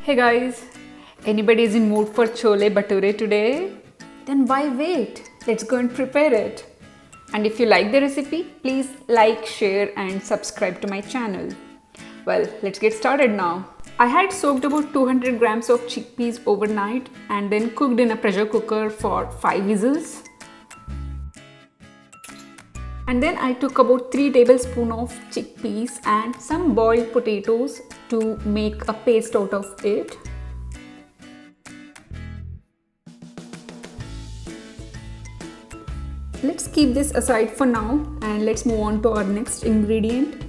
Hey guys, anybody is in mood for chole bhature today? Then why wait? Let's go and prepare it. And if you like the recipe, please like, share and subscribe to my channel. Well, let's get started now. I had soaked about 200 grams of chickpeas overnight and then cooked in a pressure cooker for 5 whistles. And then I took about 3 tablespoons of chickpeas and some boiled potatoes to make a paste out of it. Let's keep this aside for now and let's move on to our next ingredient,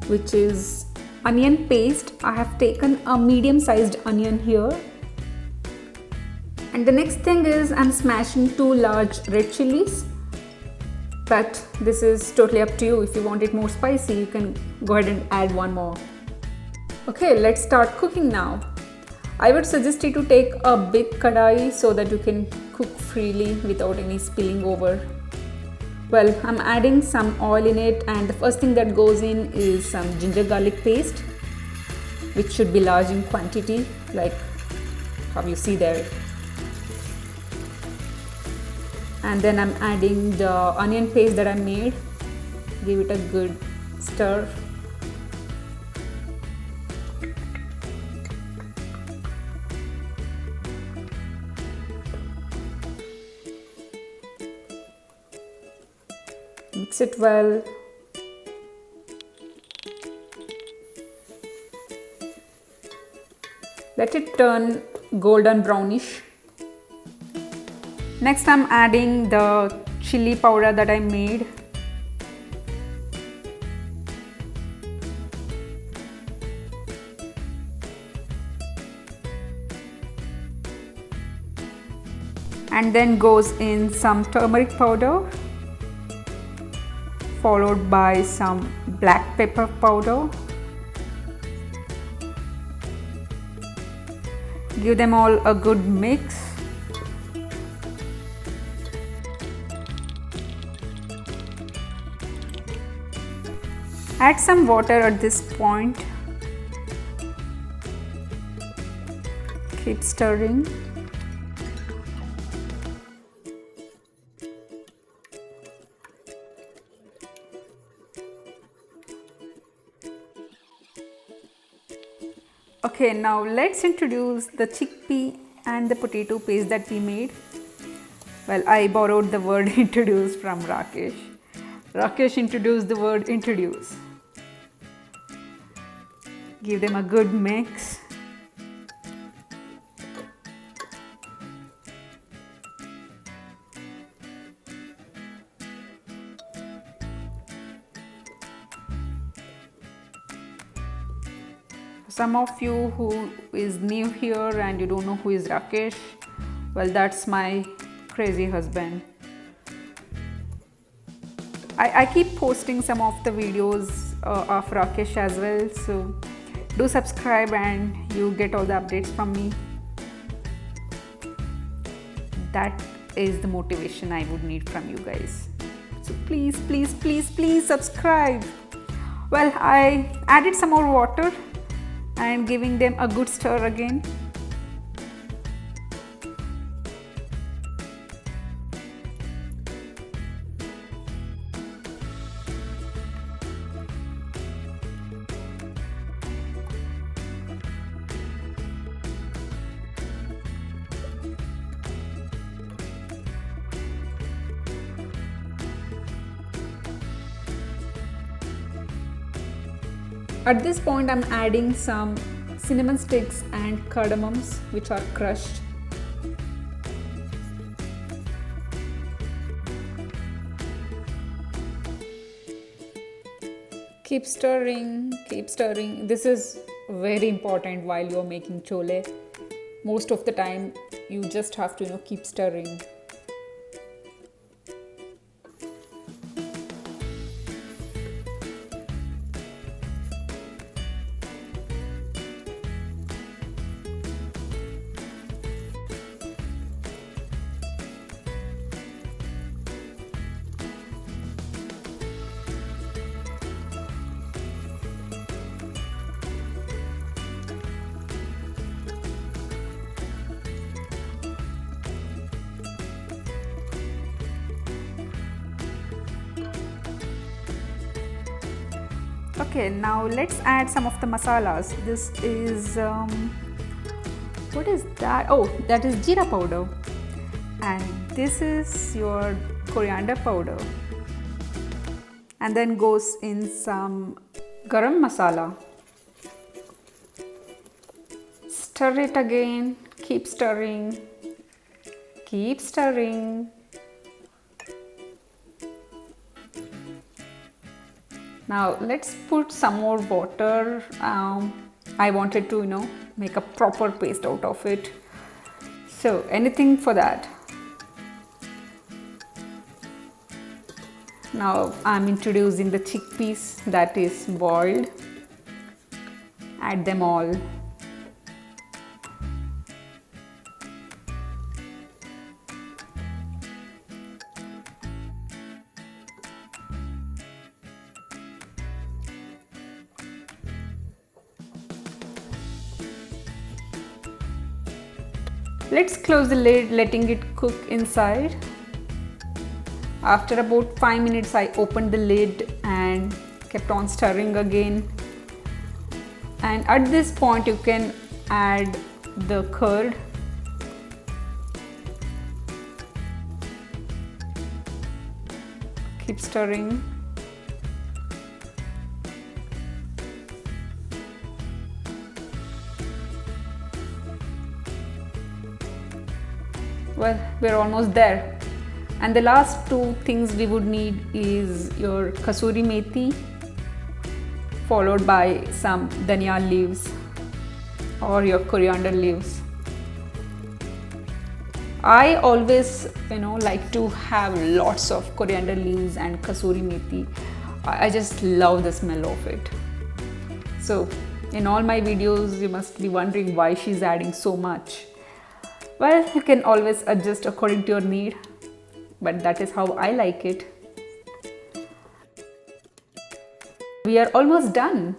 which is onion paste. I have taken a medium-sized onion here. And the next thing is I'm smashing 2 large red chilies. But this is totally up to you. If you want it more spicy, you can go ahead and add one more. Okay, let's start cooking now. I would suggest you to take a big kadai so that you can cook freely without any spilling over. Well, I'm adding some oil in it, and the first thing that goes in is some ginger garlic paste, which should be large in quantity, like how you see there. And then I'm adding the onion paste that I made. Give it a good stir. Mix it well. Let it turn golden brownish. Next, I'm adding the chili powder that I made. And then goes in some turmeric powder, followed by some black pepper powder. Give them all a good mix. Add some water at this point. Keep stirring. Okay, now let's introduce the chickpea and the potato paste that we made. Well, I borrowed the word introduce from Rakesh. Rakesh introduced the word introduce. Give them a good mix. Some of you who is new here and you don't know who is Rakesh, well, that's my crazy husband. I keep posting some of the videos of Rakesh as well, so do subscribe and you get all the updates from me. That is the motivation I would need from you guys. So please, please, please, please subscribe. Well, I added some more water. I am giving them a good stir again. At this point, I'm adding some cinnamon sticks and cardamoms, which are crushed. Keep stirring, keep stirring. This is very important while you're making chole. Most of the time, you just have to, keep stirring. Okay, now let's add some of the masalas. This is what is that? Oh, that is jeera powder, and this is your coriander powder, and then goes in some garam masala. Stir it again, keep stirring, keep stirring. Now let's put some more water. I wanted to, make a proper paste out of it. So anything for that. Now I'm introducing the chickpeas that is boiled. Add them all. Let's close the lid, letting it cook inside. After about 5 minutes, I opened the lid and kept on stirring again. And at this point, you can add the curd. Keep stirring. Well, we're almost there. And the last two things we would need is your kasuri methi, followed by some dhania leaves or your coriander leaves. I always, like to have lots of coriander leaves and kasuri methi. I just love the smell of it. So in all my videos, you must be wondering why she's adding so much. Well, you can always adjust according to your need, but that is how I like it. We are almost done.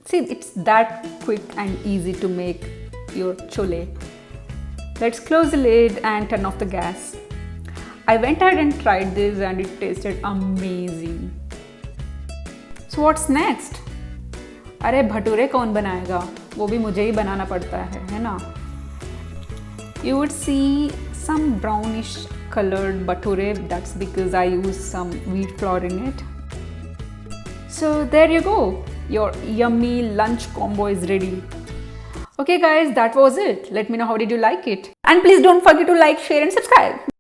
See, it's that quick and easy to make your chole. Let's close the lid and turn off the gas. I went ahead and tried this and it tasted amazing. So what's next? अरे भटूरे कौन बनाएगा? वो भी मुझे ही बनाना पड़ता है ना? You would see some brownish colored bhature. That's because I use some wheat flour in it. So there you go. Your yummy lunch combo is ready. Okay guys, that was it. Let me know how did you like it. And please don't forget to like, share and subscribe.